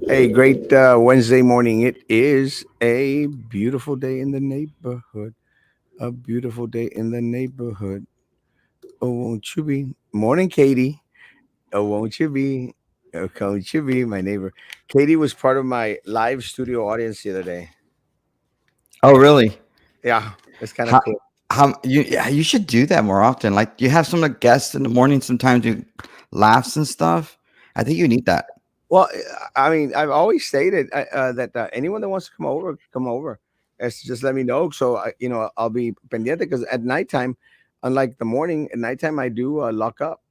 Hey, great Wednesday morning. It is a beautiful day in the neighborhood. A beautiful day in the neighborhood. Oh, won't you be? Morning, Katie. Oh, won't you be? Oh, won't you be my neighbor? Katie was part of my live studio audience the other day. Oh, really? Yeah, it's kind of How cool. how you yeah, you should do that more often. Like you have some like guests in the morning sometimes do laughs and stuff. I think you need that. Well, I mean, I've always stated that anyone that wants to come over, come over. It's just let me know. So, I'll be pendiente because at nighttime, unlike the morning, at nighttime, I do lock up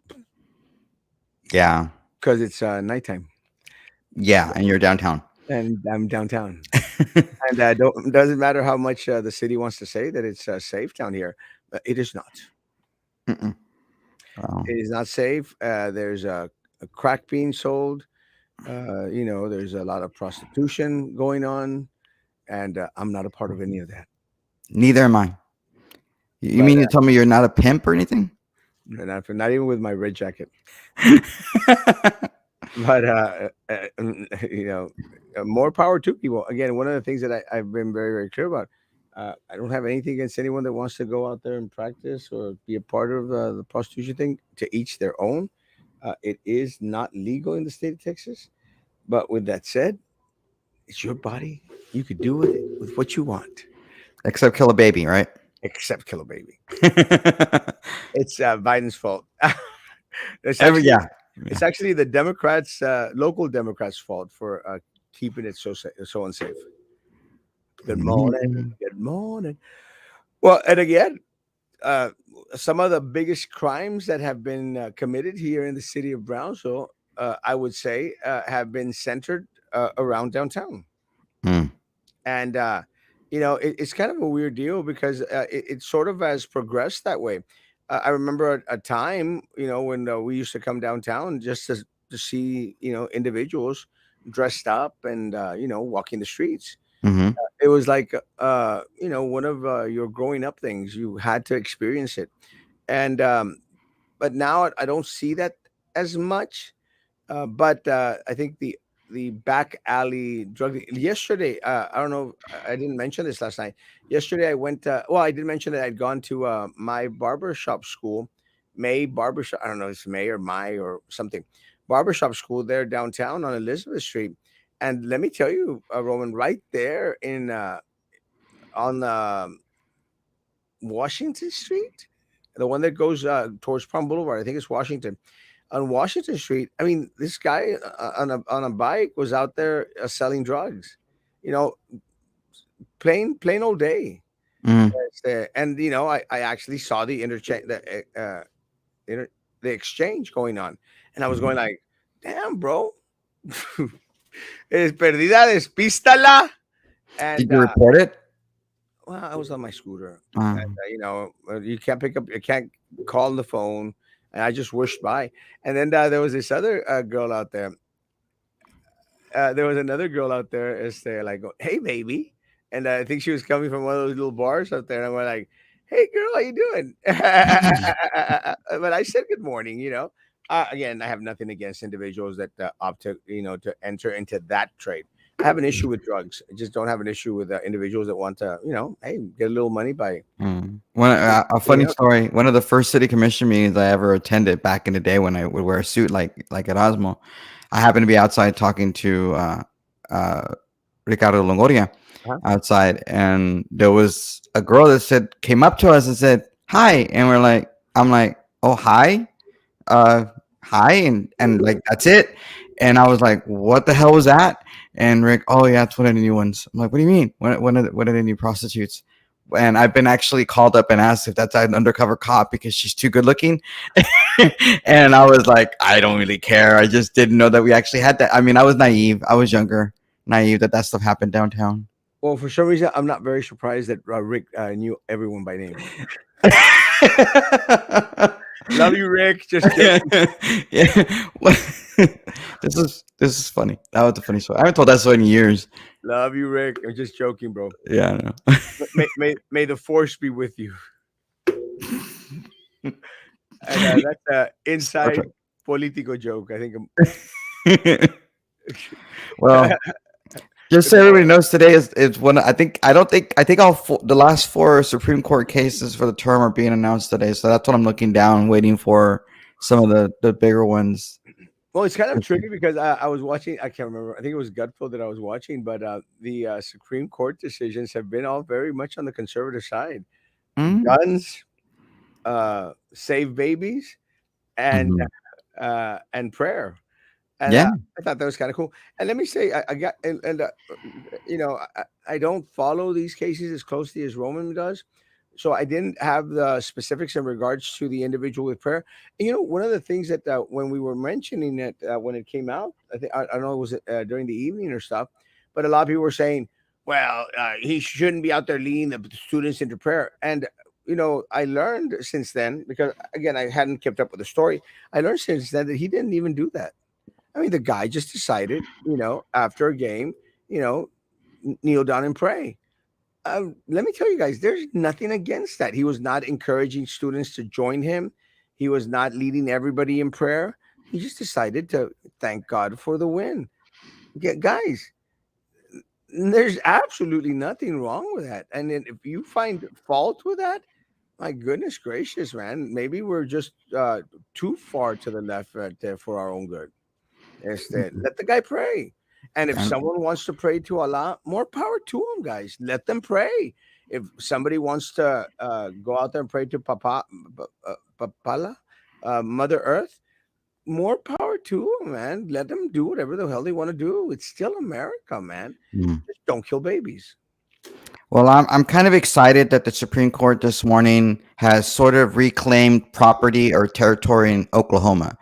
Yeah. because it's nighttime Yeah, and you're downtown. and I'm downtown. And doesn't matter how much the city wants to say that it's safe down here. It is not. Mm-mm. Oh. It is not safe. There's a crack being sold. There's a lot of prostitution going on, and I'm not a part of any of that. Neither am I. You But mean to tell me you're not a pimp or anything? not even with my red jacket. But more power to people. Again, one of the things that I've been very, very clear about. I don't have anything against anyone that wants to go out there and practice or be a part of the prostitution thing. To each their own. It is not legal in the state of Texas. But with that said, it's your body. You could do with it with what you want, Except kill a baby, right? except kill a baby. It's Biden's fault. it's Every actually yeah. it's Yeah. actually the Democrats, local Democrats' fault for keeping it so unsafe. Good morning. Mm. Good morning. Well, and again, uh, some of the biggest crimes that have been committed here in the city of Brownsville, I would say, have been centered around downtown. Mm. And it's kind of a weird deal because it sort of has progressed that way. I remember a time, when we used to come downtown just to see, individuals dressed up and walking the streets. Mhm. It was like one of your growing up things. You had to experience it. And but now I don't see that as much. But I think the back alley drug yesterday. I don't know. I didn't mention this last night. Yesterday I went. Well, I did mention that I'd gone to my barbershop school, May barbershop. I don't know if it's May or My or something. Barbershop school there downtown on Elizabeth Street. And let me tell you, Roman, right there in on Washington Street, the one that goes towards Palm Boulevard. I think it's Washington. On Washington Street, I mean, this guy on a bike was out there selling drugs. You know, plain old day. Mm. And I actually saw the interchange, inter, the exchange going on, and I was going like, "Damn, bro, es perdida despístala." Did And you report it? well, I was on my scooter, and Um, you can't pick up, you can't call on the phone, and I just whooshed by. And then there was this other girl out there. There was another girl out there, like, "Hey, baby," and I think she was coming from one of those little bars out there. And I went like, "Hey, girl, how you doing?" But I said good morning. Again, I have nothing against individuals that opt to enter into that trade. I have an issue with drugs. I just don't have an issue with individuals that want to, hey, get a little money by a getting funny out. story. One of the first city commission meetings I ever attended back in the day when I would wear a suit like Erasmo, I happened to be outside talking to uh, Ricardo Longoria Huh? outside, and there was a girl that said came up to us and said hi, and I'm like, oh hi, uh, hi, and like that's it. And I was like, what the hell was that? And Rick, oh yeah, it's one of the new ones. I'm like, what do you mean? What are the new prostitutes? And I've been actually called up and asked if that's an undercover cop because she's too good looking. And I was like, I don't really care. I just didn't know that we actually had that. I mean, I was naive. I was younger, naive that stuff happened downtown. Well, for some reason, I'm not very surprised that Rick knew everyone by name. Love you, Rick. Just joking. Yeah. This is funny. That was a funny story. I haven't told that story in years. Love you, Rick. I'm just joking, bro. Yeah, I know. May the force be with you. And that's an Star inside Trek. political joke. I think. Well, just Good so everybody morning. knows, today is one. I think the last four Supreme Court cases for the term are being announced today. So that's what I'm looking down, waiting for some of the bigger ones. Well, it's kind of tricky because I was watching. I can't remember. I think it was Gutfeld that I was watching, but the Supreme Court decisions have been all very much on the conservative side. Mm-hmm. Guns, save babies, and prayer. And Yeah. I thought that was kind of cool. And let me say, I got I don't follow these cases as closely as Roman does, so I didn't have the specifics in regards to the individual with prayer. And one of the things that when we were mentioning it when it came out, I don't know it was during the evening or stuff, but a lot of people were saying, well, he shouldn't be out there leading the students into prayer. And I learned since then because again I hadn't kept up with the story. I learned since then that he didn't even do that. I mean, the guy just decided, after a game, you know, kneel down and pray. Let me tell you guys, there's nothing against that. He was not encouraging students to join him. He was not leading everybody in prayer. He just decided to thank God for the win. Guys, there's absolutely nothing wrong with that. And then if you find fault with that, my goodness gracious, man, maybe we're just too far to the left right there for our own good. Let the guy pray. And if And, someone wants to pray to Allah, more power to them, guys. Let them pray. If somebody wants to go out there and pray to Papala, Mother Earth, more power to them, man. Let them do whatever the hell they want to do. It's still America, man. mm. Just don't kill babies. Well, I'm kind of excited that the Supreme Court this morning has sort of reclaimed property or territory in Oklahoma.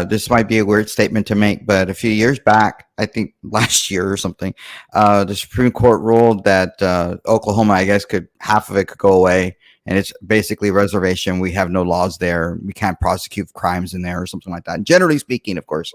This might be a weird statement to make, but a few years back, I think last year or something, the Supreme Court ruled that Oklahoma, I guess, could half of it could go away, and it's basically reservation. We have no laws there. We can't prosecute crimes in there or something like that. Generally speaking, of course.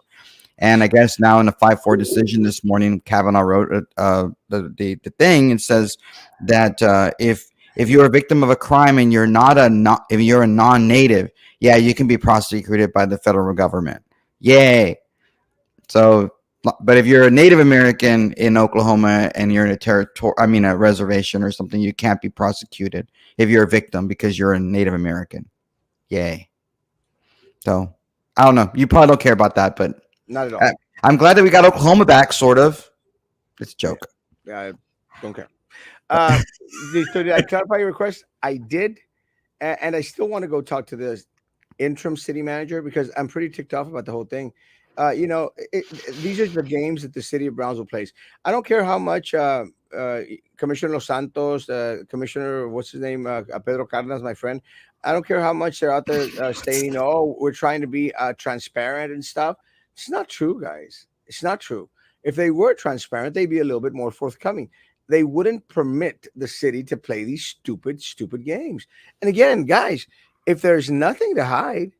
And I guess now in a 5-4 decision this morning, Kavanaugh wrote the thing and says that if you're a victim of a crime and if you're a non-native, yeah, you can be prosecuted by the federal government. Yay! So, but if you're a Native American in Oklahoma and you're in a reservation or something, you can't be prosecuted if you're a victim because you're a Native American. Yay! So I don't know. You probably don't care about that, but Not at uh, all. I'm glad that we got Oklahoma back, sort of. It's a Yeah, joke. yeah, I don't care. Uh, so did I clarify your request? I did, and I still want to go talk to the interim city manager because I'm pretty ticked off about the whole thing. These are the games that the city of Brownsville plays. I don't care how much Commissioner Los Santos, Commissioner, what's his name, Pedro Cardenas, my friend. I don't care how much they're out there stating, "Oh, we're trying to be transparent and stuff." It's not true, guys. It's not true. If they were transparent, they'd be a little bit more forthcoming. They wouldn't permit the city to play these stupid, stupid games. And again, guys, if there's nothing to hide,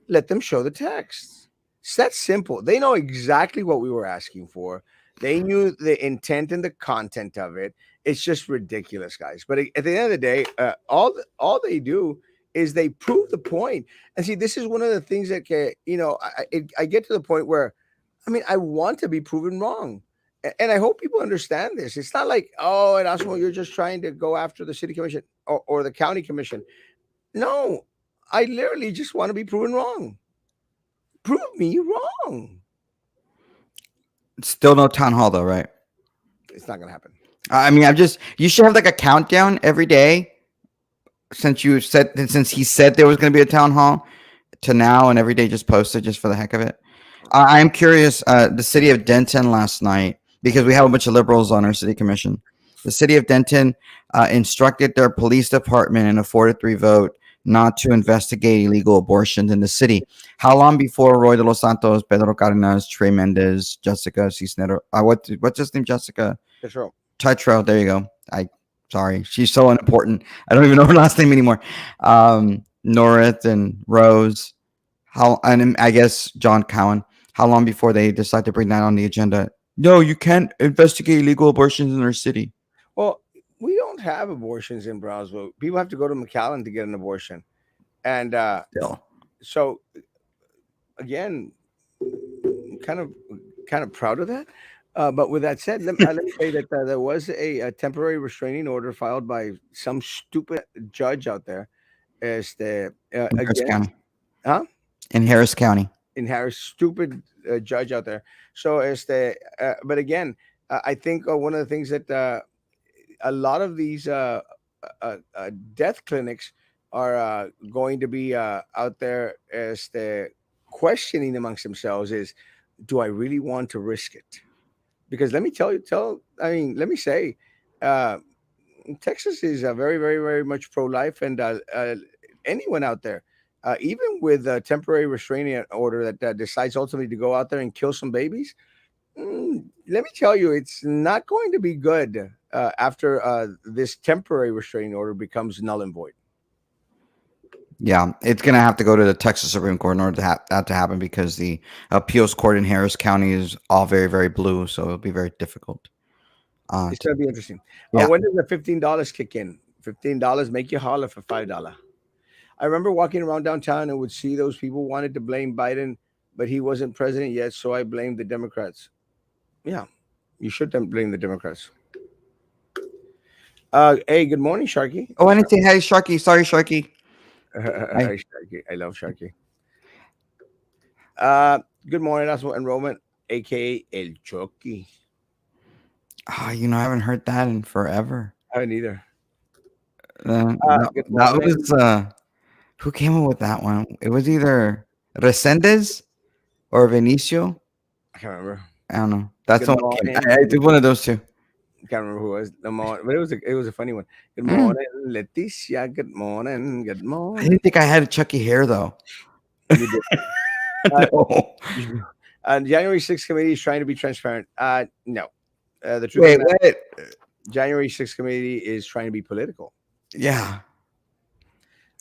let them show the texts. It's that simple. They know exactly what we were asking for. They knew the intent and the content of it. It's just ridiculous, guys. But at the end of the day, all they do is they prove the point. And see, this is one of the things that I get to the point where, I mean, I want to be proven wrong. And I hope people understand this. It's not like, oh, Erasmo, you're just trying to go after the city commission or the county commission. No, I literally just want to be proven wrong. Prove me wrong. Still no town hall though, right? It's not gonna happen. I mean, you should have like a countdown every day since he said there was going to be a town hall to now, and every day just post it just for the heck of it. I am curious. The city of Denton last night, because we have a bunch of liberals on our city commission. The city of Denton instructed their police department in a 4-3 vote not to investigate illegal abortions in the city. How long before Roy de los Santos, Pedro Cardenas, Trey Mendez, Jessica Cisneros, what's his name? Jessica That's wrong. Tetro. There you go. Sorry, she's so unimportant. I don't even know her last name anymore. Norith and Rose. And I guess John Cowan. How long before they decide to bring that on the agenda? No, you can't investigate illegal abortions in our city. Well, we don't have abortions in Brownsville. People have to go to McAllen to get an abortion. And Still, so again, kind of kind of proud of that. But with that said, let me say that there was a temporary restraining order filed by some stupid judge out there, In Harris against, County. huh? In Harris County. In Harris, stupid judge out there. So, but again, I think one of the things that a lot of these death clinics are going to be out there as the questioning amongst themselves is, do I really want to risk it? Because let me let me say, uh, Texas is very, very, very much pro-life, and anyone out there, even with a temporary restraining order that decides ultimately to go out there and kill some babies, let me tell you, it's not going to be good after this temporary restraining order becomes null and void. Yeah, it's gonna have to go to the Texas Supreme Court in order to have that to happen because the appeals court in Harris County is all very, very blue, so it'll be very difficult. It's To going to be interesting. Yeah, When does the $15 kick in? $15 make you holler for $5. I remember walking around downtown and would see those people wanted to blame Biden, but he wasn't president yet, so I blamed the Democrats. Yeah, you should then blame the Democrats. Hey, good morning, Sharky. oh, I didn't say hi, Sharky. Sorry, Sharky. Hi. Sharky. I love Sharky. Good morning, Erasmo Enrollment, aka El Chucky. I haven't heard that in forever. I haven't either. Good That morning. was who came up with that one? It was either Resendez or Benicio. I can't remember. I don't know. That's Good the one that came. I morning. did one of those two. Can't remember who it was. The morning, but it was a funny one. Good Mm, morning, Leticia. Good morning. Good I morning. didn't think I had a Chucky hair though. You did. Uh, No. January 6th committee is trying to be transparent. No. The truth of the Wait, matter, what? January 6th committee is trying to be political. Yeah,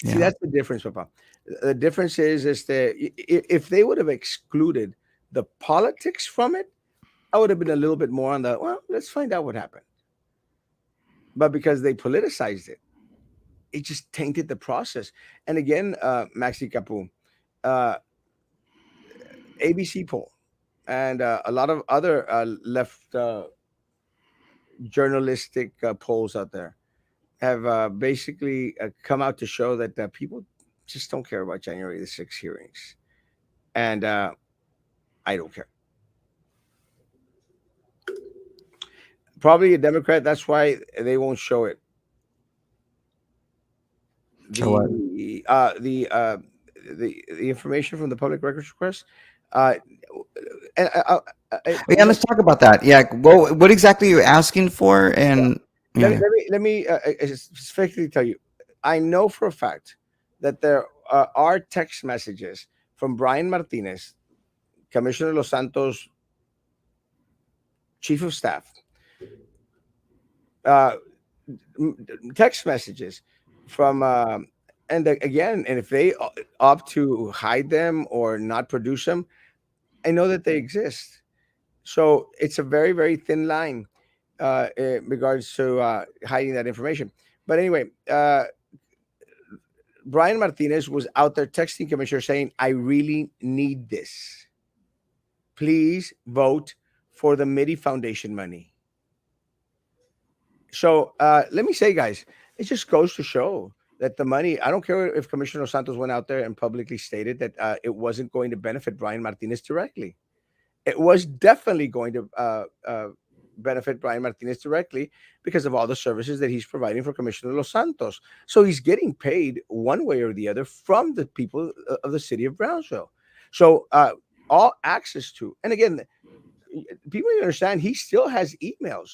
See, yeah. that's the difference, Papa. The difference is that if they would have excluded the politics from it, I would have been a little bit more on the, well, let's find out what happened. But because they politicized it, it just tainted the process. And again, Maxi Capu, uh, ABC poll, and a lot of other left journalistic polls out there have basically come out to show that people just don't care about January the 6th hearings. And I don't care. Probably a Democrat. That's why they won't show it. So what? The information from the public records request. Uh, and Yeah, let's talk about that. Yeah, what exactly are you asking for? And let me yeah, specifically tell you. I know for a fact that there are text messages from Brian Martinez, Commissioner Los Santos, chief of staff, uh, text messages from, again, and if they opt to hide them or not produce them, I know that they exist. So it's a very, very thin line in regards to hiding that information. But anyway, Brian Martinez was out there texting Commissioner saying, I really need this. Please vote for the MIDI Foundation money. So let me say, guys, it just goes to show that the money, I don't care if Commissioner Santos went out there and publicly stated that it wasn't going to benefit Brian Martinez directly. It was definitely going to benefit Brian Martinez directly because of all the services that he's providing for Commissioner Los Santos. So he's getting paid one way or the other from the people of the city of Brownsville. So all access to, and again, people need to understand he still has emails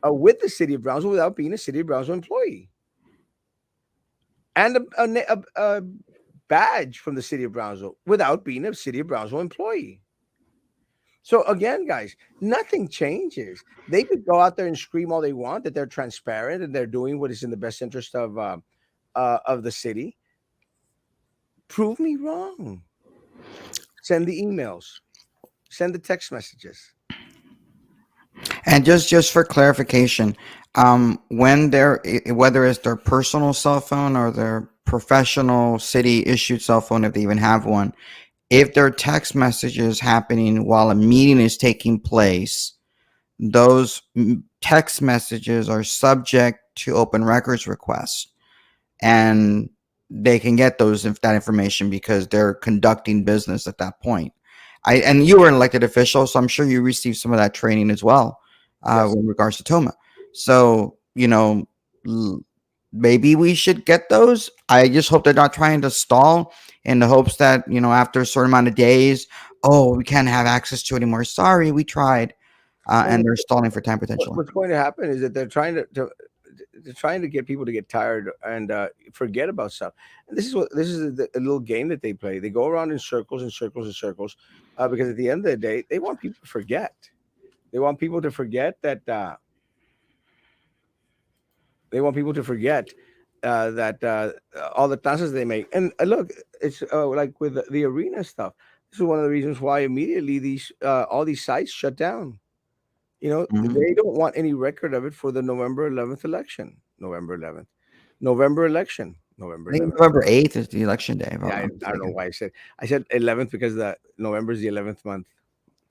with the city of Brownsville without being a city of Brownsville employee, and a badge from the city of Brownsville without being a city of Brownsville employee. So again, guys, nothing changes. They could go out there and scream all they want that they're transparent and they're doing what is in the best interest of the city. Prove me wrong. Send the emails. Send the text messages. and just for clarification, when whether it's their personal cell phone or their professional city issued cell phone, if they even have one, if their text messages happening while a meeting is taking place, those text messages are subject to open records requests, and they can get that information because they're conducting business at that point. And you were an elected official, so I'm sure you received some of that training as well, Yes. in regards to Toma. So l- maybe we should get those. I just hope they're not trying to stall in the hopes that after a certain amount of days, oh, we can't have access to it anymore. Sorry, we tried, and Well, they're stalling for time potentially. what's going to happen is that they're trying to get people to get tired and forget about stuff. And this is a little game that they play. They go around in circles and circles and circles, because at the end of the day, they want people to forget. They want people to forget that. They want people to forget that all the tasks they make. And look, it's like with the arena stuff. This is one of the reasons why immediately these all these sites shut down. Mhm. They don't want any record of it for the November 11th election. November 11th. November election. November I think 11th. November 8th is the election day, if I'm Yeah, not I don't know mistaken. why I said 11th because the November is the 11th month.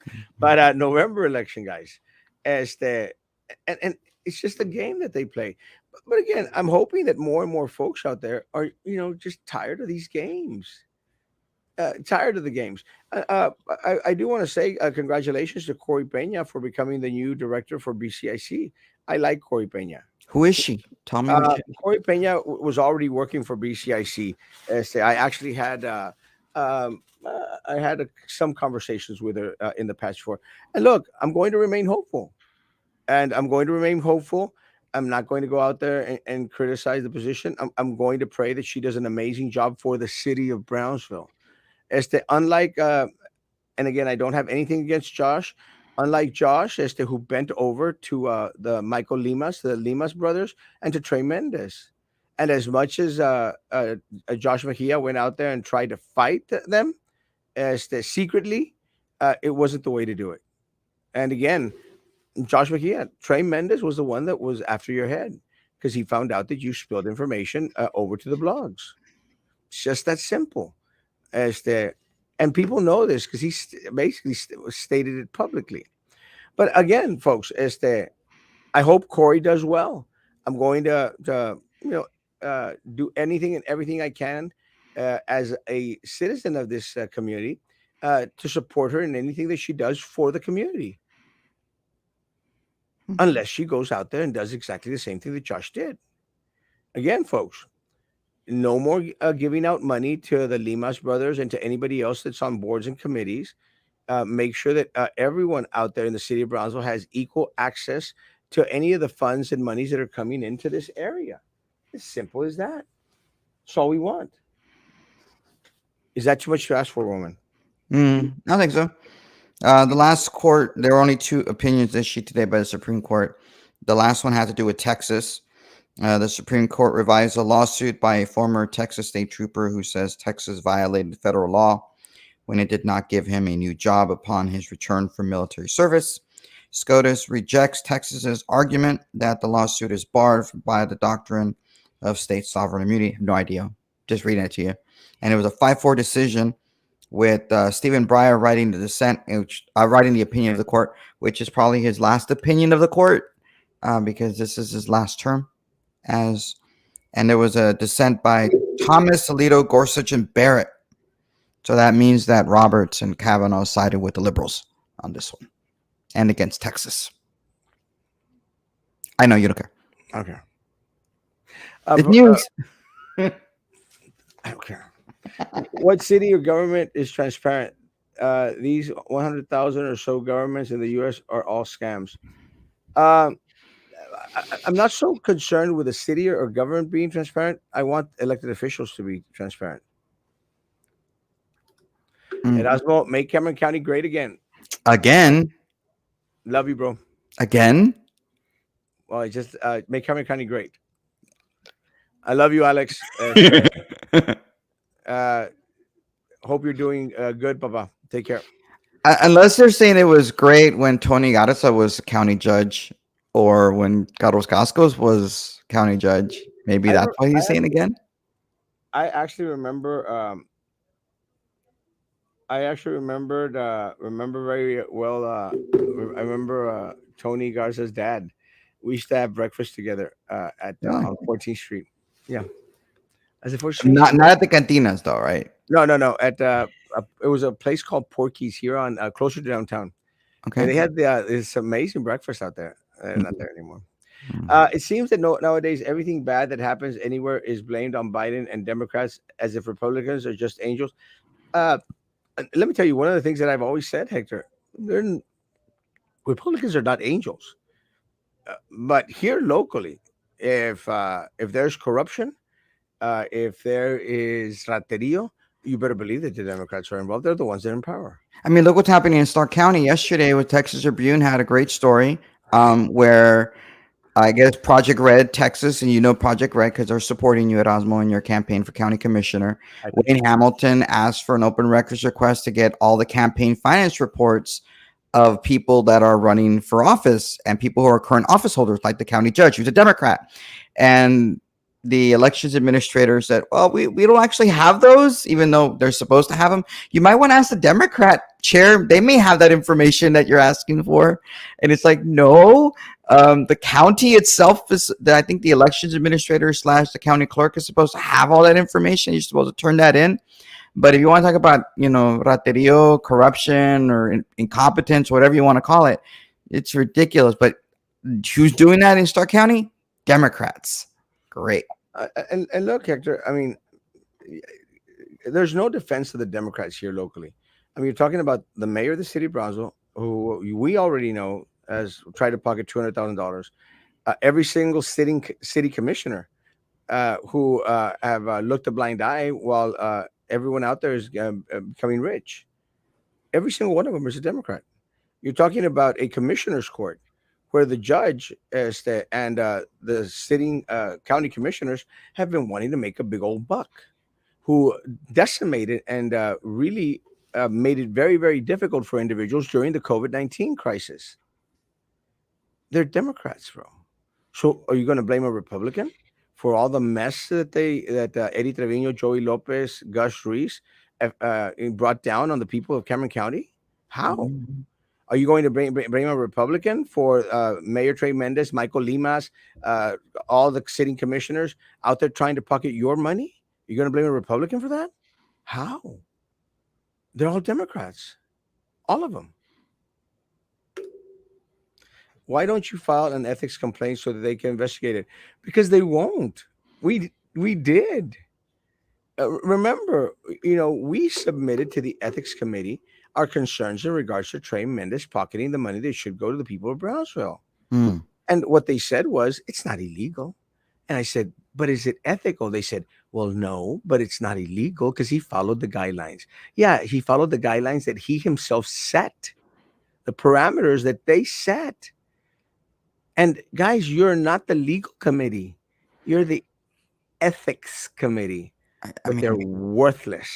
Mhm. But November election, guys, as the and it's just a game that they play. But again, I'm hoping that more and more folks out there are just tired of these games. Tired of the games. I do want to say congratulations to Corey Pena for becoming the new director for BCIC. I like Corey Pena. Who is she? Tell me who she is. Corey Pena was already working for BCIC. I actually had I had some conversations with her in the past before. And look, I'm going to remain hopeful, and I'm going to remain hopeful. I'm not going to go out there and criticize the position. I'm going to pray that she does an amazing job for the city of Brownsville. Unlike and again, I don't have anything against Josh. Unlike Josh, who bent over to the Michael Limas, the Limas brothers, and to Trey Mendez. And as much as Josh Mejia went out there and tried to fight them, secretly, it wasn't the way to do it. And again, Josh Mejia, Trey Mendez was the one that was after your head because he found out that you spilled information over to the blogs. It's just that simple. Este, and people know this because basically stated it publicly. But again, folks, I hope Corey does well. I'm going to do anything and everything I can as a citizen of this community to support her in anything that she does for the community, unless she goes out there and does exactly the same thing that Josh did. Again, folks, no more giving out money to the Limas brothers and to anybody else that's on boards and committees. Make sure that everyone out there in the city of Brownsville has equal access to any of the funds and monies that are coming into this area. As simple as that. That's all we want. Is that too much to ask for, woman? I don't think so. The last court, there were only two opinions issued today by the Supreme Court. The last one had to do with Texas. The Supreme Court revised a lawsuit by a former Texas state trooper who says Texas violated federal law when it did not give him a new job upon his return from military service. SCOTUS rejects Texas's argument that the lawsuit is barred by the doctrine of state sovereign immunity. I have no idea. Just reading it to you. And it was a 5-4 decision with Stephen Breyer writing the dissent, writing the opinion of the court, which is probably his last opinion of the court because this is his last term. And there was a dissent by Thomas, Alito, Gorsuch, and Barrett. So that means that Roberts and Kavanaugh sided with the liberals on this one and against Texas. I know you don't care. Okay. It's Uh, news. I don't care. What city or government is transparent? These 100,000 or so governments in the U.S. are all scams. Um, I'm not so concerned with the city or government being transparent. I want elected officials to be transparent. Mm. Erasmo, make Cameron County great again. Again, Love you, bro. again. Well, I just make Cameron County great. I love you, Alex. Uh, hope you're doing good, Papa. Take care. Unless they're saying it was great when Tony Garza was county judge or when Carlos Cascos was county judge. Maybe I that's re- why I, he's saying again. I actually remember I actually remember very well. I remember Tony Garza's dad. We used to have breakfast together at Really? on 14th Street. Yeah, as a 14th Not Street. not at the cantinas though, right? No, no, no. At it was a place called Porky's here on closer to downtown, and Okay. they had this amazing breakfast out there. Not Mhm. there anymore. Mhm. It seems that nowadays everything bad that happens anywhere is blamed on Biden and Democrats, as if Republicans are just angels. Uh, Let me tell you one of the things that I've always said, Hector. They're, Republicans are not angels, but here locally, if there's corruption, if there is raterio, you better believe that the Democrats are involved. They're the ones that are in power. I mean, look what's happening in Stark County yesterday with Texas Tribune had a great story where I guess Project Red, Texas, and you know Project Red because they're supporting you at Osmo in your campaign for county commissioner. I Wayne appreciate it. Hamilton asked for an open records request to get all the campaign finance reports of people that are running for office and people who are current office holders, like the county judge, who's a Democrat. And the elections administrator said, well, we don't actually have those, even though they're supposed to have them. You might want to ask the Democrat chair. They may have that information that you're asking for. And it's like, no, the county itself is, I think the elections administrator slash the county clerk is supposed to have all that information. You're supposed to turn that in. But if you want to talk about, raterio, corruption, or incompetence, whatever you want to call it, it's ridiculous. But who's doing that in Stark County? Democrats. Great. And look, Hector. I mean, there's no defense of the Democrats here locally. I mean, you're talking about the mayor of the city of Brownsville, who we already know has tried to pocket $200,000. Every single city commissioner who have looked a blind eye while everyone out there is becoming rich. Every single one of them is a Democrat. You're talking about a commissioner's court where the judge and the sitting county commissioners have been wanting to make a big old buck, who decimated and really made it very, very difficult for individuals during the COVID-19 crisis. They're Democrats, bro. So are you going to blame a Republican for all the mess that Eddie Trevino, Joey Lopez, Gus Ruiz brought down on the people of Cameron County? How? Are you going to blame a Republican for Mayor Trey Mendez, Michael Limas, uh, all the sitting commissioners out there trying to pocket your money? You're going to blame a Republican for that? How? They're all Democrats, all of them. Why don't you file an ethics complaint so that they can investigate it? Because they won't. We did. Remember, we submitted to the ethics committee our concerns in regards to Trey Mendez pocketing the money that should go to the people of Brownsville. Mm. And what they said was, it's not illegal. And I said, but is it ethical? They said, well, no, but it's not illegal because he followed the guidelines. Yeah, he followed the guidelines that he himself set, the parameters that they set. And guys, you're not the legal committee, you're the ethics committee, I but they're mean, worthless.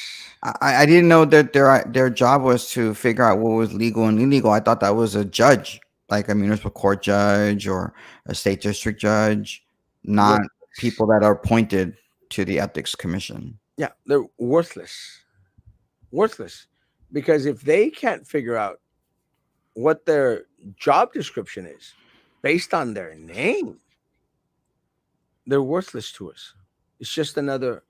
I didn't know that their job was to figure out what was legal and illegal. I thought that was a judge, like a municipal court judge or a state district judge, not Worthless. people that are appointed to the ethics commission. Yeah, they're worthless. Worthless. Because if they can't figure out what their job description is based on their name, they're worthless to us. It's just another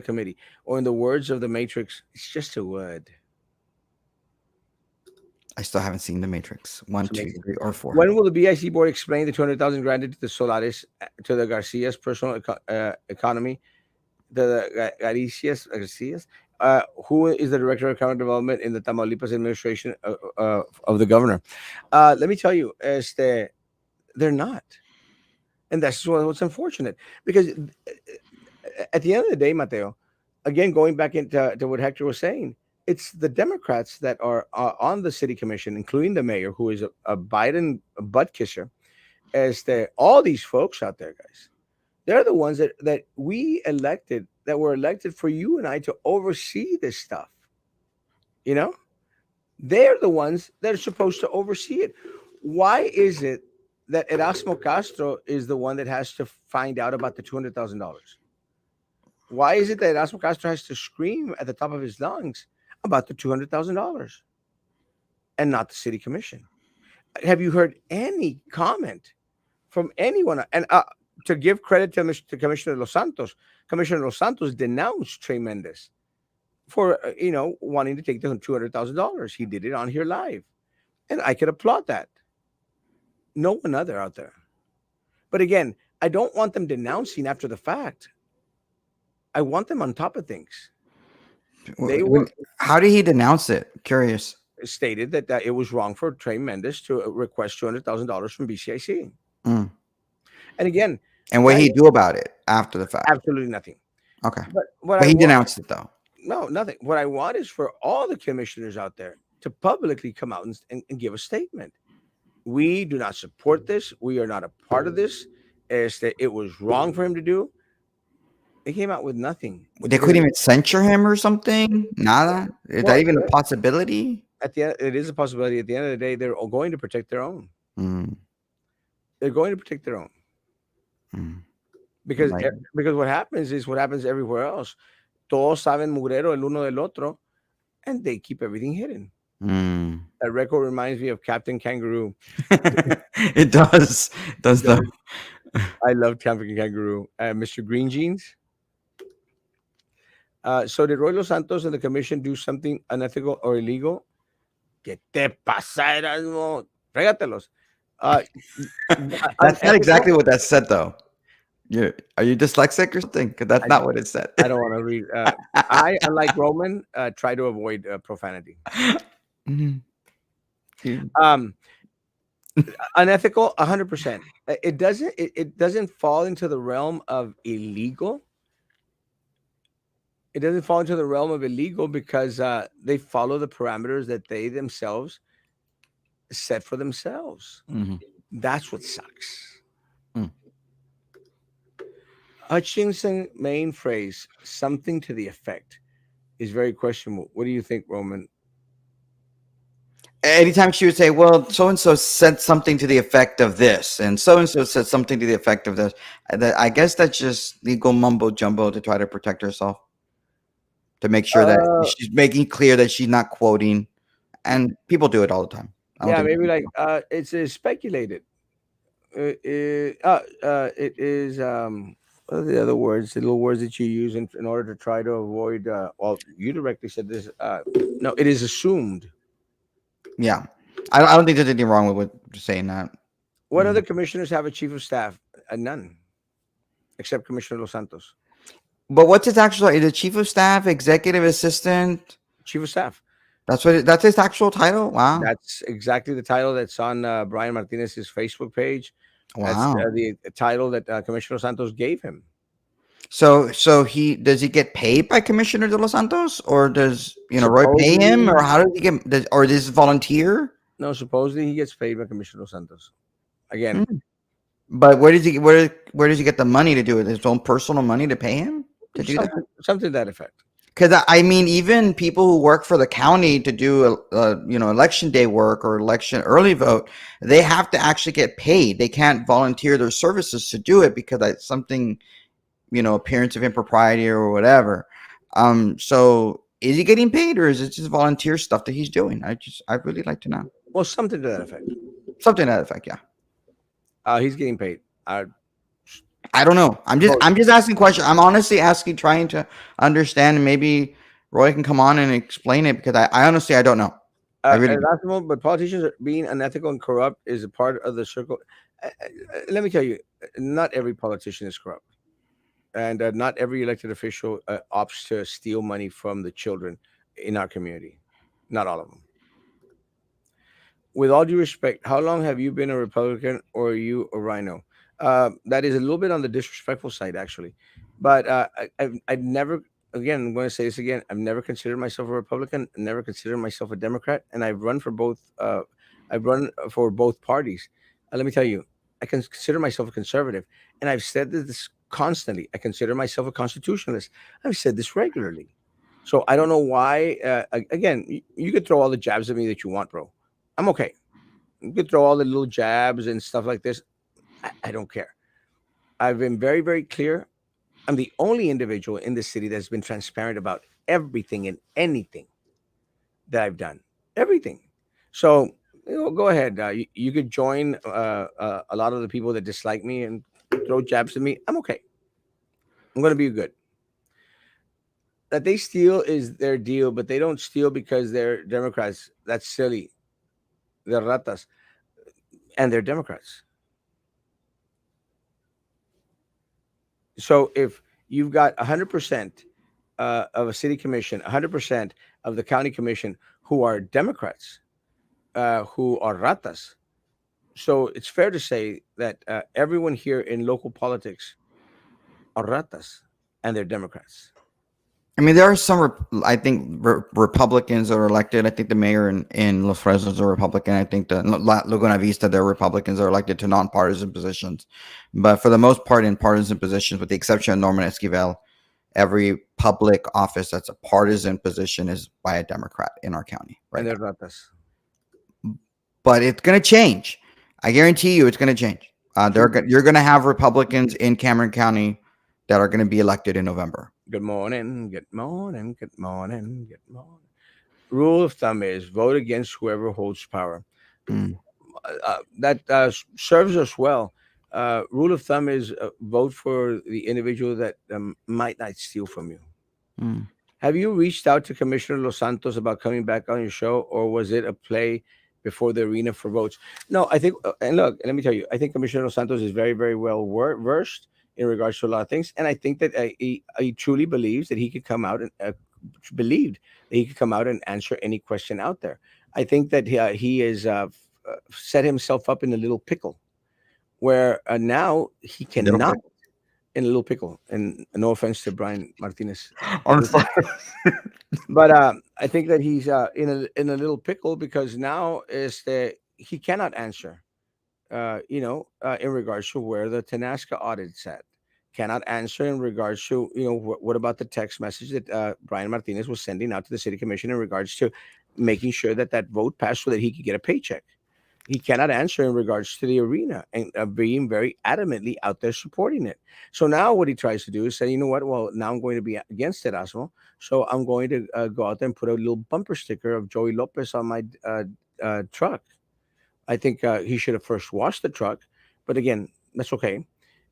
committee. Or in the words of the Matrix, it's just a word. I still haven't seen the Matrix one, It's two, amazing. three, or four. When will the BIC board explain the 200,000 granted to the Solaris to the Garcias personal economy? The Garicias, who is the director of economic development in the Tamaulipas administration of the governor? Let me tell you, they're not, and that's what's unfortunate because at the end of the day, Mateo, again going back into to what Hector was saying, it's the Democrats that are on the city commission, including the mayor, who is a Biden butt kisser. As all these folks out there, guys, they're the ones that we elected, that were elected for you and I to oversee this stuff. You know, they're the ones that are supposed to oversee it. Why is it that Erasmo Castro is the one that has to find out about the $200,000? Why is it that Erasmo Castro has to scream at the top of his lungs about the $200,000 and not the city commission. Have you heard any comment from anyone? And to give credit to Commissioner Los Santos, Commissioner Los Santos denounced Trey Mendez for wanting to take the $200,000. He did it on here live, and I could applaud that. No one other out there. But again, I don't want them denouncing after the fact. I want them on top of things. They were How did he denounce it? Curious. stated that it was wrong for Trey Mendez to request $200,000 from BCIC. Mm. And again, And what he do about it after the fact? absolutely nothing. Okay. But what But I he want, denounced it though. no, nothing. What I want is for all the commissioners out there to publicly come out and give a statement. We do not support this. We are not a part of this. It was wrong for him to do. They came out with nothing. They couldn't even censure him or something. Nada. Is Well, that even a possibility? at the end, it is a possibility. At the end of the day, they're all going to protect their own. Mm. They're going to protect their own Mm. because Right. because what happens is what happens everywhere else. Todos saben mugrero el uno del otro, and they keep everything hidden. Mm. That record reminds me of Captain Kangaroo. It does. Does though. I love Captain Kangaroo. Mr. Green Jeans. So did Roy Los Santos and the commission do something unethical or illegal? ¿Qué te pasa, Erasmo? Fregatelos. That's not exactly what that said though. Are you dyslexic or something? Because that's not what it said. I don't want to read. I, unlike Roman, try to avoid profanity. Mhm. Unethical, 100%. It doesn't. It doesn't fall into the realm of illegal. It doesn't fall into the realm of illegal because they follow the parameters that they themselves set for themselves. Mhm. That's what sucks. Mm. Hutchinson main phrase, something to the effect, is very questionable. What do you think, Roman? Anytime she would say, well, so and so said something to the effect of this, and so said something to the effect of this, I guess that's just legal mumbo jumbo to try to protect herself, to make sure that she's making clear that she's not quoting. And people do it all the time. I don't Yeah, think maybe like it's speculated. It is what are the other words, the little words that you use in order to try to avoid well, you directly said this, no, it is assumed. Yeah. I don't think there's anything wrong with saying that. What other commissioners have a chief of staff? None, except Commissioner Los Santos. But what's his actual? Is it chief of staff, executive assistant? Chief of staff. That's his actual title. Wow. That's exactly the title that's on Brian Martinez's Facebook page. That's Wow. the title that Commissioner Santos gave him. So does he get paid by Commissioner de los Santos, or does Roy pay him, or how does he get? Or is this volunteer? No, supposedly he gets paid by Commissioner Santos. Again, but where does he get the money to do it? His own personal money to pay him to do that? Something to that effect. Because I mean, even people who work for the county to do election day work or election early vote, they have to actually get paid. They can't volunteer their services to do it because that's something, appearance of impropriety or whatever. So is he getting paid, or is it just volunteer stuff that he's doing? I'd really like to know. Well, something to that effect. Something to that effect, yeah. He's getting paid. I don't know. I'm just asking questions. I'm honestly asking, trying to understand, and maybe Roy can come on and explain it, because I honestly I don't know. But politicians being unethical and corrupt is a part of the circle. Let me tell you, not every politician is corrupt, and not every elected official opts to steal money from the children in our community. Not all of them. With all due respect, how long have you been a Republican, or are you a rhino? That is a little bit on the disrespectful side, actually. But I've never, again, I'm going to say this again, I've never considered myself a Republican, never considered myself a Democrat, and I've run for both. I've run for both parties. Let me tell you, I can consider myself a conservative, and I've said this constantly. I consider myself a constitutionalist. I've said this regularly. So I don't know why. Again, you could throw all the jabs at me that you want, bro. I'm okay. You could throw all the little jabs and stuff like this. I don't care. I've been very, very clear. I'm the only individual in the city that's been transparent about everything and anything. that I've done. Everything. So go ahead. You could join a lot of the people that dislike me and throw jabs at me. I'm okay. I'm going to be good. That they steal is their deal, but they don't steal because they're Democrats. That's silly. They're ratas, and they're Democrats. So if you've got 100% of a city commission, 100% of the county commission who are Democrats, who are ratas, so it's fair to say that everyone here in local politics are ratas, and they're Democrats. I mean, there are some. I think Republicans that are elected. I think the mayor in Los Fresnos are Republican. I think the Laguna Vista, they're Republicans that are elected to nonpartisan positions. But for the most part, in partisan positions, with the exception of Norman Esquivel, every public office that's a partisan position is by a Democrat in our county And right they're now. ratas. But it's going to change. I guarantee you, it's going to change. True. You're going to have Republicans in Cameron County that are going to be elected in November. Good morning. Good morning. Good morning. Good morning. Rule of thumb is vote against whoever holds power. Mm, That serves us well. Rule of thumb is vote for the individual that might not steal from you. mm. Have you reached out to Commissioner Los Santos about coming back on your show, or was it a play before the arena for votes? No, I think, and look, let me tell you, I think Commissioner Los Santos is very, very well versed in regards to a lot of things, and I think that he truly believes that he could come out and believed that he could come out and answer any question out there. I think that he is set himself up in a little pickle where now he Little cannot bit. in a little pickle. And no offense to Brian Martinez, I'm sorry. but I think that he's in a little pickle because now is that he cannot answer. In regards to where the Tenasca audit's at, cannot answer in regards to what about the text message that Brian Martinez was sending out to the city commission in regards to making sure that that vote passed so that he could get a paycheck. He cannot answer in regards to the arena and being very adamantly out there supporting it. So now what he tries to do is say, you know what? Well, now I'm going to be against Erasmo, so I'm going to go out there and put a little bumper sticker of Joey Lopez on my truck. I think he should have first washed the truck, but again, that's okay.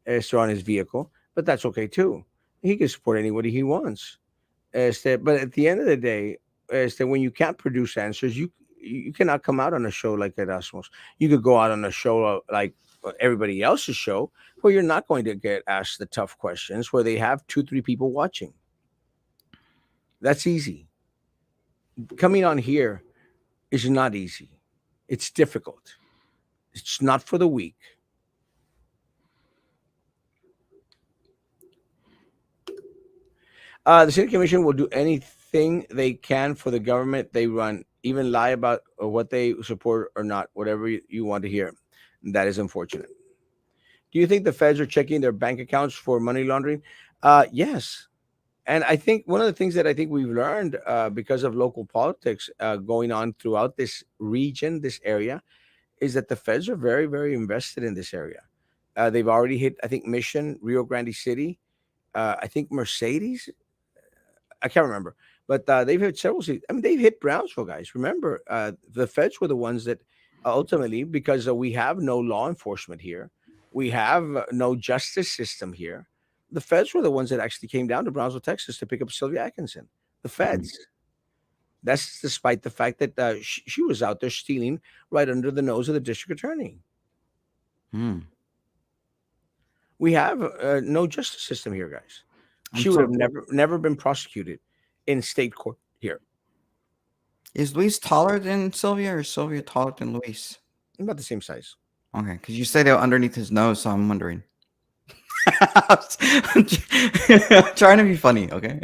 It's on his vehicle, but that's okay too. He can support anybody he wants. But at the end of the day, when you can't produce answers, you cannot come out on a show like Erasmus. You could go out on a show like everybody else's show where you're not going to get asked the tough questions, where they have two, three people watching. That's easy. Coming on here is not easy. It's difficult. It's not for the weak. The city commission will do anything they can for the government they run, even lie about what they support or not, whatever you want to hear. That is unfortunate. Do you think the feds are checking their bank accounts for money laundering? Yes. And I think one of the things that I think we've learned because of local politics going on throughout this region, this area, is that the feds are very, very invested in this area. They've already hit, I think, Mission, Rio Grande City, I think Mercedes, I can't remember, but they've hit several cities. I mean, they've hit Brownsville, guys. Remember, the feds were the ones that ultimately, because we have no law enforcement here, we have no justice system here. The feds were the ones that actually came down to Brownsville, Texas, to pick up Sylvia Atkinson. The Mm, feds. That's despite the fact that she was out there stealing right under the nose of the district attorney. mm. We have no justice system here, guys. I'm She would have so. never been prosecuted in state court here. Is Luis taller than Sylvia or Sylvia taller than Luis? About the same size. Okay, because you said it underneath his nose, so I'm wondering. I'm trying to be funny, okay?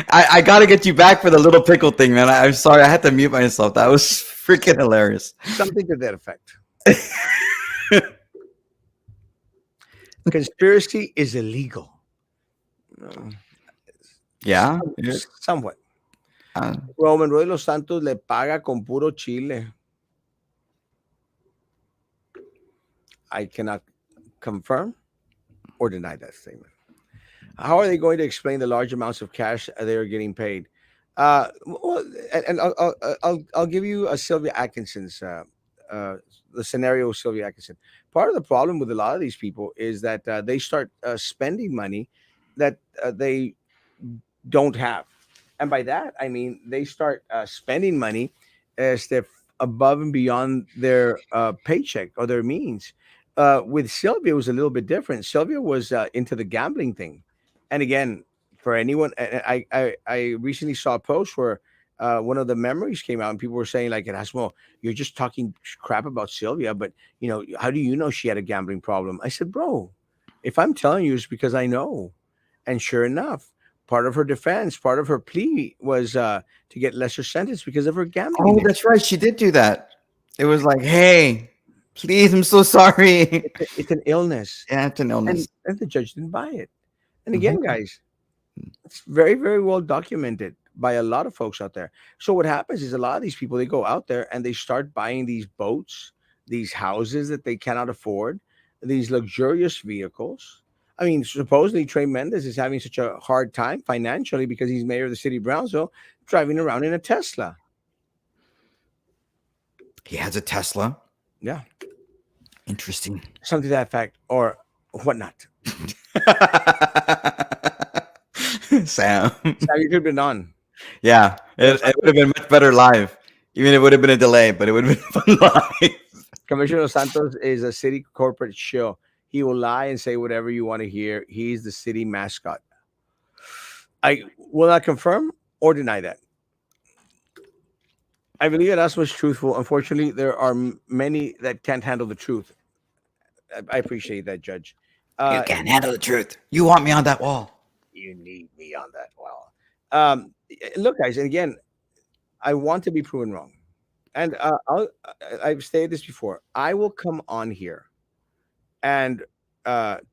I got to get you back for the little pickle thing, man. I'm sorry. I had to mute myself. That was freaking hilarious. Something to that effect. Conspiracy is illegal. Uh, Yeah. Yeah. Somewhat. Uh, Roman Roy Los Santos le paga con puro chile. I cannot confirm or deny that statement. How are they going to explain the large amounts of cash they are getting paid? Well, and I'll give you a Sylvia Atkinson's uh, the scenario of Sylvia Atkinson. Part of the problem with a lot of these people is that they start spending money that they don't have. And by that, I mean they start spending money as if above and beyond their paycheck or their means. With Sylvia, it was a little bit different. Sylvia was into the gambling thing. And again, for anyone, I recently saw a post where one of the memories came out and people were saying, like, Erasmo, you're just talking crap about Sylvia, but, how do you know she had a gambling problem? I said, bro, if I'm telling you, it's because I know. And sure enough, part of her defense, part of her plea was to get lesser sentence because of her gambling Oh, addiction. that's right. She did do that. It was like, hey, please, I'm so sorry. It's an illness, Yeah, it's an and illness. the judge didn't buy it. And again, Mhm. guys, it's very, very well documented by a lot of folks out there. So what happens is a lot of these people, they go out there and they start buying these boats, these houses that they cannot afford, these luxurious vehicles. I mean, supposedly Trey Mendez is having such a hard time financially because he's mayor of the city of Brownsville, driving around in a Tesla. He has a Tesla. Yeah, Interesting. something to that fact or whatnot. Sam. So you could have been on. Yeah, Los it would have been much better live. Even it would have been a delay, but it would have been fun live. Commissioner Santos is a city corporate shill. He will lie and say whatever you want to hear. He's the city mascot. I will not confirm or deny that. I believe that us was truthful. Unfortunately, there are many that can't handle the truth. I appreciate that, Judge. You Uh, can't handle the truth. You want me on that wall. you need me on that. Well, look, guys, and again, I want to be proven wrong, and I've stated this before. I will come on here and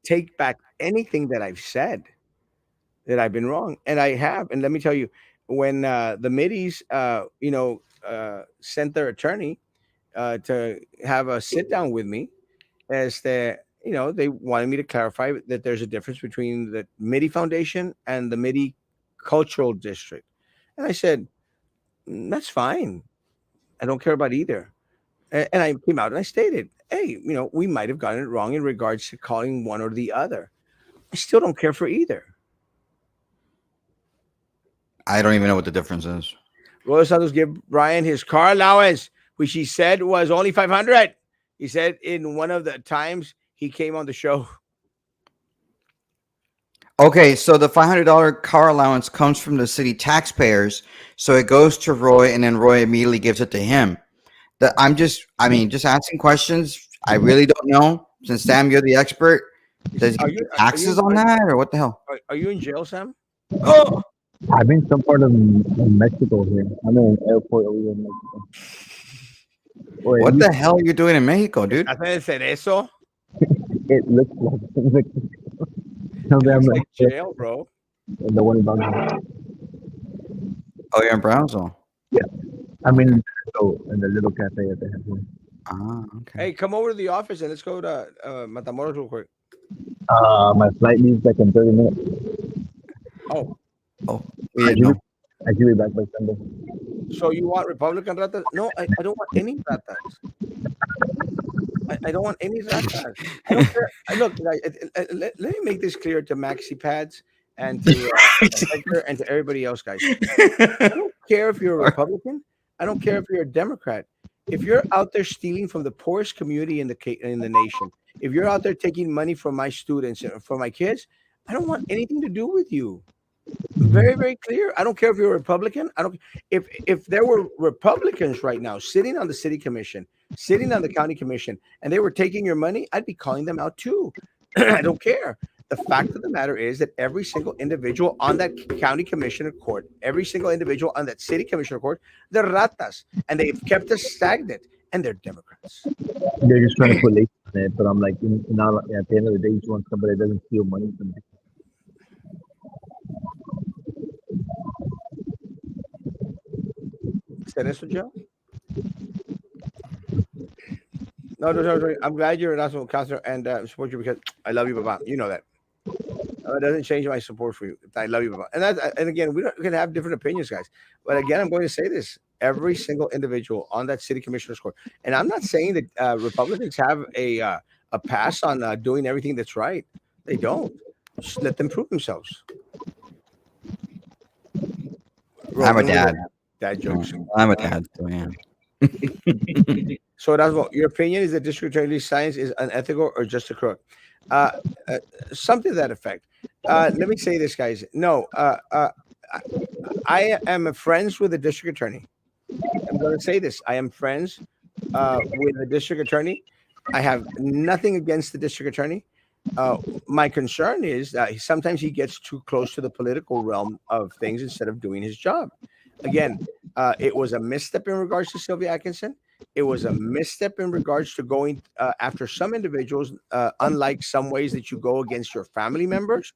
take back anything that I've said that I've been wrong, and I have. And let me tell you, when the middies, sent their attorney to have a sit down with me, as they wanted me to clarify that there's a difference between the MIDI Foundation and the MIDI Cultural District, and I said, That's fine. I don't care about either." And I came out and I stated, "Hey, we might have gotten it wrong in regards to calling one or the other. I still don't care for either." I don't even know what the difference is. Royal Santos give Brian his car allowance, which he said was only 500. He said in one of the times he came on the show. Okay, so the $500 car allowance comes from the city taxpayers, so it goes to Roy, and then Roy immediately gives it to him. I mean, just asking questions. I really don't know. Since Sam, you're the expert. Does he Are pay you are you taxes on that, or what the hell? are you in jail, Sam? Oh, I've been some part of Mexico here. I'm in an airport over here in Mexico. Or at what least the hell are you doing in Mexico, dude? ¿Estás en el cerezo? it looks like Mexico. It I'm looks like like jail, bro. the one about me. Oh, you're in Brownsville. Yeah. I'm in the little cafe that they have here. Ah, okay. Hey, come over to the office and let's go to Matamoros real quick. My flight leaves like in 30 minutes. Oh, Oh, we I didn't should know. be, I should be back by Sunday. so you want Republican ratas? No, I don't want any ratas. I don't want any ratas. I don't care. Look, let me make this clear to Maxi Pads and to Hector and to everybody else, guys. I don't care if you're a Republican. I don't care if you're a Democrat. If you're out there stealing from the poorest community in the nation, if you're out there taking money from my students and from my kids, I don't want anything to do with you. Very, very clear. I don't care if you're a Republican. I don't. If there were Republicans right now sitting on the city commission, sitting on the county commission, and they were taking your money, I'd be calling them out too. I don't care. The fact of the matter is that every single individual on that county commissioner court, every single individual on that city commissioner court, they're ratas, and they've kept us stagnant, and they're Democrats. They're just trying to put labels on it, but I'm like, at the end of the day, you just want somebody that doesn't steal money from you. Said eso, Joe? No, no, no, no. I'm glad you're an awesome counselor and support you because I love you, Papa. You know that. It doesn't change my support for you. I love you, Baba. And again, we can have different opinions, guys. But again, I'm going to say this: every single individual on that city commissioner's court, and I'm not saying that Republicans have a pass on doing everything that's right. They don't. Just let them prove themselves. I'm a Rolling with dad. dad jokes. I'm a dad. So yeah. So that's what your opinion is that district attorney science is unethical or just a crook. Uh, uh, Something to that effect. Let me say this, guys. No, I I am friends with the district attorney. I'm going to say this. I am friends with the district attorney. I have nothing against the district attorney. Uh, my concern is that sometimes he gets too close to the political realm of things instead of doing his job. Again, it was a misstep in regards to Sylvia Atkinson. It was a misstep in regards to going after some individuals, unlike some ways that you go against your family members.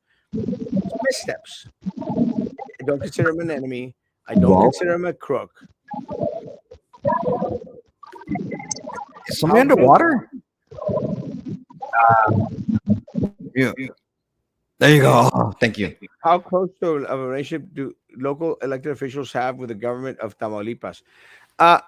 Missteps. I don't consider him an enemy. I don't Well, consider him a crook. Is somebody How close, underwater? Yeah. There you go. Oh, thank you. how close to of a relationship do local elected officials have with the government of Tamaulipas? Uh,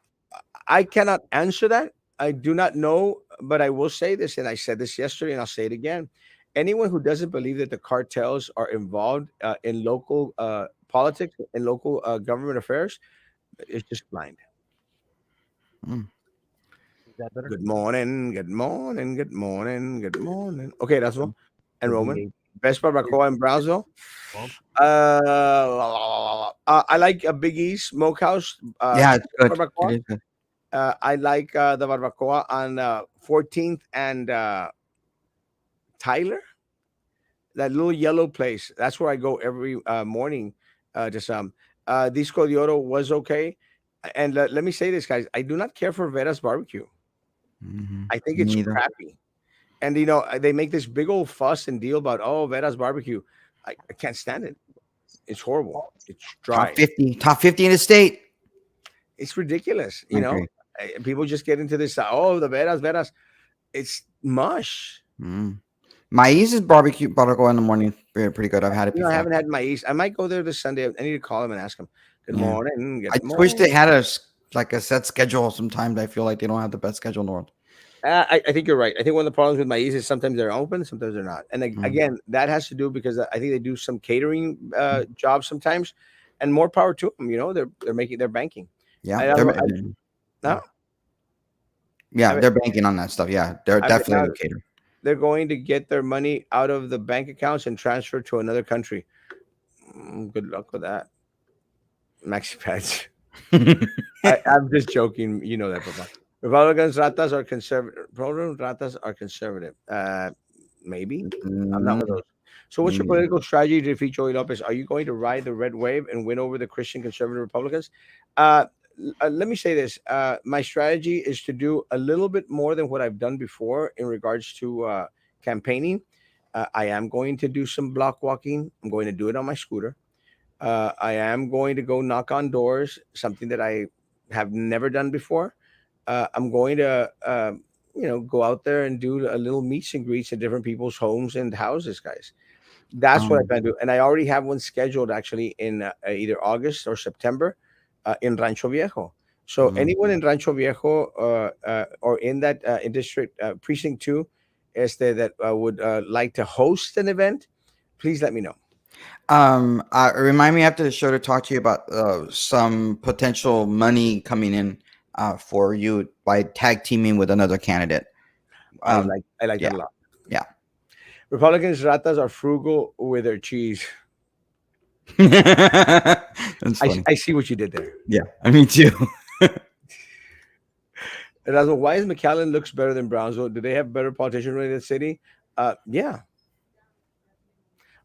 I cannot answer that. I do not know, but I will say this, and I said this yesterday, and I'll say it again. Anyone who doesn't believe that the cartels are involved in local politics and local government affairs is just blind. Mm. is that better? Good morning, good morning, good morning, good morning. Okay, that's all. And The Roman, V8. best barbacoa in Brownsville. Well, I like a Big E Smokehouse Yeah, it's good. It barbacoa. is good. I like the barbacoa on 14th and Tyler, that little yellow place. That's where I go every morning to some. Disco de Oro was okay. And let me say this, guys. I do not care for Vera's barbecue. Mhm. I think Me it's neither. crappy. And, they make this big old fuss and deal about, oh, Vera's barbecue. I can't stand it. It's horrible. It's Top dry. 50. Top 50 in the state. It's ridiculous. I agree. People just get into this. Oh, the Veras. It's mush. Mm. Maíz's barbecue barbacoa in the morning is pretty good. I've had it I before. haven't had my East. I might go there this Sunday. I need to call him and ask him. Good Yeah. morning. I Good just wish they morning. had like a set schedule. Sometimes I feel like they don't have the best schedule in the world. I think you're right. I think one of the problems with my East is sometimes they're open, sometimes they're not. And Mm. again, that has to do because I think they do some catering jobs sometimes, and more power to them. They're banking. Yeah, I, they're no, yeah, I, they're banking on that stuff. Yeah, they're I bet definitely now a caterer. they're going to get their money out of the bank accounts and transfer to another country. Good luck with that, Maxi Pads. I'm just joking. You know that, Papa. Republicans ratas are conservative. Program ratas are conservative. Maybe I'm not one of Mm, those. So, what's your mm. political strategy to defeat Joey Lopez? Are you going to ride the red wave and win over the Christian conservative Republicans? Uh, Let me say this. My strategy is to do a little bit more than what I've done before in regards to campaigning. I am going to do some block walking. I'm going to do it on my scooter. I am going to go knock on doors, something that I have never done before. I'm going to, go out there and do a little meets and greets at different people's homes and houses, guys. That's what I Um, plan to do. And I already have one scheduled actually in either August or September in Rancho Viejo. So mm. anyone in Rancho Viejo or in that in district precinct two, that would like to host an event, please let me know. Remind me after the show to talk to you about some potential money coming in for you by tag teaming with another candidate. Um, I like yeah, that a lot. yeah. Republicans ratas are frugal with their cheese. That's funny. I see what you did there. Yeah, me too. Erasmo, why is McAllen looks better than Brownsville? Do they have better politicians in the city? Yeah,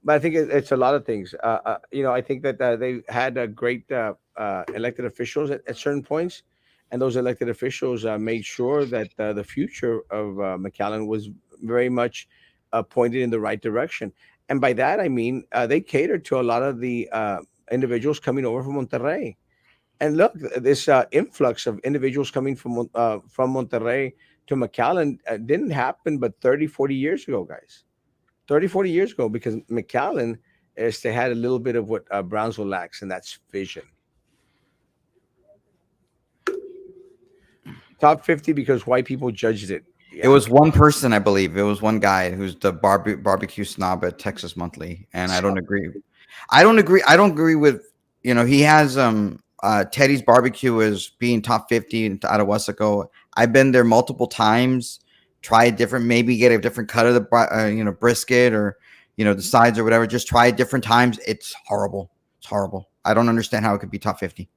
but I think it's a lot of things. I think that they had a great elected officials at certain points, and those elected officials made sure that the future of McAllen was very much pointed in the right direction. And by that I mean they catered to a lot of the individuals coming over from Monterrey. And look, this influx of individuals coming from Monterrey to McAllen didn't happen but 30, 40 years ago, guys. 30, 40 years ago, because McAllen they had a little bit of what Brownsville lacks, and that's vision. Top 50 because white people judged it. It Yeah. was one person, I believe. It was one guy who's the barbecue snob at Texas Monthly, and I don't agree. I don't agree. I don't agree with he has Teddy's Barbecue as being top 50 out of Wesco. I've been there multiple times. Try a different, maybe get a different cut of the brisket or the sides or whatever. Just try it different times. It's horrible. It's horrible. I don't understand how it could be top 50.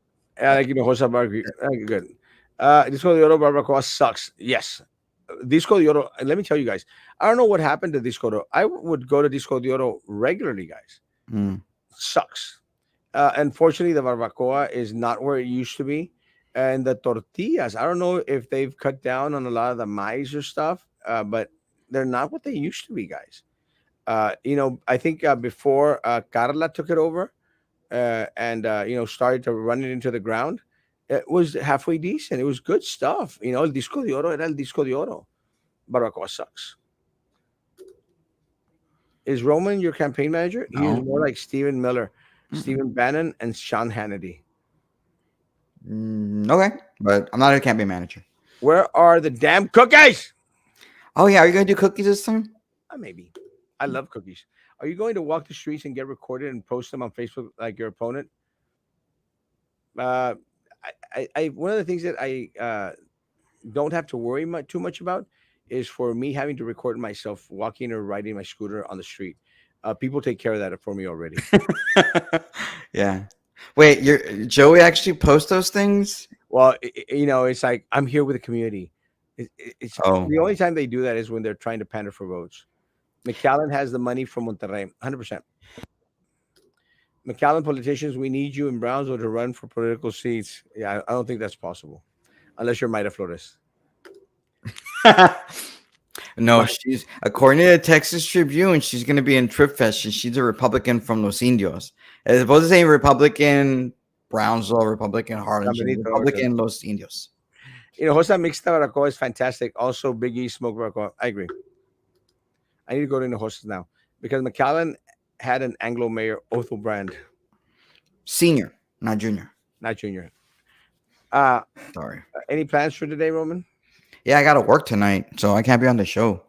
Like Jose Barbecue. Good. Disco de Oro barbacoa sucks. Yes. Disco de Oro. Let me tell you guys. I don't know what happened to Disco de Oro. I would go to Disco de Oro regularly, guys. Mm. Sucks. Unfortunately, the barbacoa is not where it used to be, and the tortillas. I don't know if they've cut down on a lot of the maize or stuff, but they're not what they used to be, guys. I think before Carla took it over and started to run it into the ground, it was halfway decent. It was good stuff. El Disco de Oro era el Disco de Oro. Barbacoa sucks. Is Roman your campaign manager? He is No. more like Stephen Miller, Mm-mm. Stephen Bannon, and Sean Hannity. Okay, but I'm not a campaign manager. Where are the damn cookies? Oh yeah, are you gonna do cookies this time? Maybe. I love cookies. Are you going to walk the streets and get recorded and post them on Facebook like your opponent? Uh, one of the things that I don't have to worry too much about is for me having to record myself walking or riding my scooter on the street. People take care of that for me already. Yeah. Wait, Joey actually post those things? Well, it's like I'm here with the community. It's Oh. the only time they do that is when they're trying to pander for votes. McAllen has the money from Monterrey, 100%. McAllen politicians, we need you in Brownsville to run for political seats. Yeah, I don't think that's possible, unless you're Mayra Flores. No, she's according to the Texas Tribune, she's gonna be in Trip Fest, and she's a Republican from Los Indios. As opposed to saying Republican Brownsville, Republican Harlan, San she's Benito, Republican Los Indios. Hosa Mixta Baracoa is fantastic. Also, Big E Smoke Baracoa. I agree. I need to go to Hinojosa now because McAllen had an Anglo mayor, Othel Brand, Senior, not junior. not junior. Sorry. Any plans for today, Roman? Yeah, I gotta work tonight, so I can't be on the show.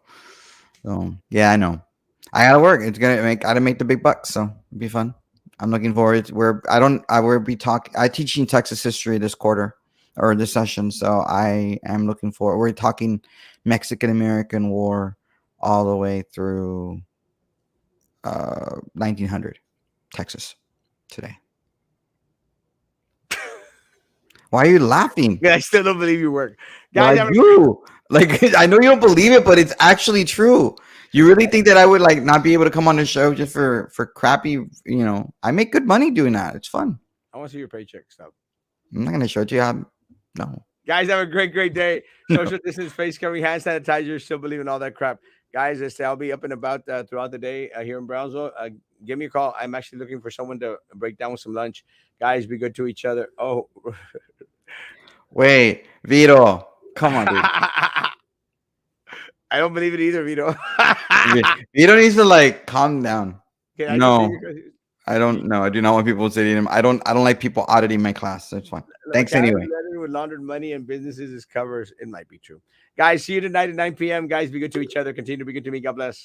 So yeah, I know. I gotta work. It's gotta make the big bucks, so it'll be fun. I'm looking forward. I will be talking. I teaching Texas history this quarter or this session, so I am looking forward. We're talking Mexican American War all the way through 1900 Texas today. Why are you laughing? Yeah, I still don't believe you work, Well, guys. I do. Like I know you don't believe it, but it's actually true. You really think that I would like not be able to come on the show just for crappy? I make good money doing that. It's fun. I want to see your paycheck stuff. I'm not gonna show it to you. No. Guys, have a great day. Social distance, face covering, hand sanitizer. Still believe in all that crap, guys. I'll be up and about throughout the day here in Brownsville. Give me a call. I'm actually looking for someone to break down with some lunch. Guys, be good to each other. Oh, Vito, come on, dude. I don't believe it either, Vito. Vito needs to calm down. No, continue? I don't know. I do not want people sitting him. I don't like people auditing my class. That's fine. Thanks anyway. With laundered money and businesses is covers. It might be true. Guys, see you tonight at 9 p.m. Guys, be good to each other. Continue to be good to me. God bless.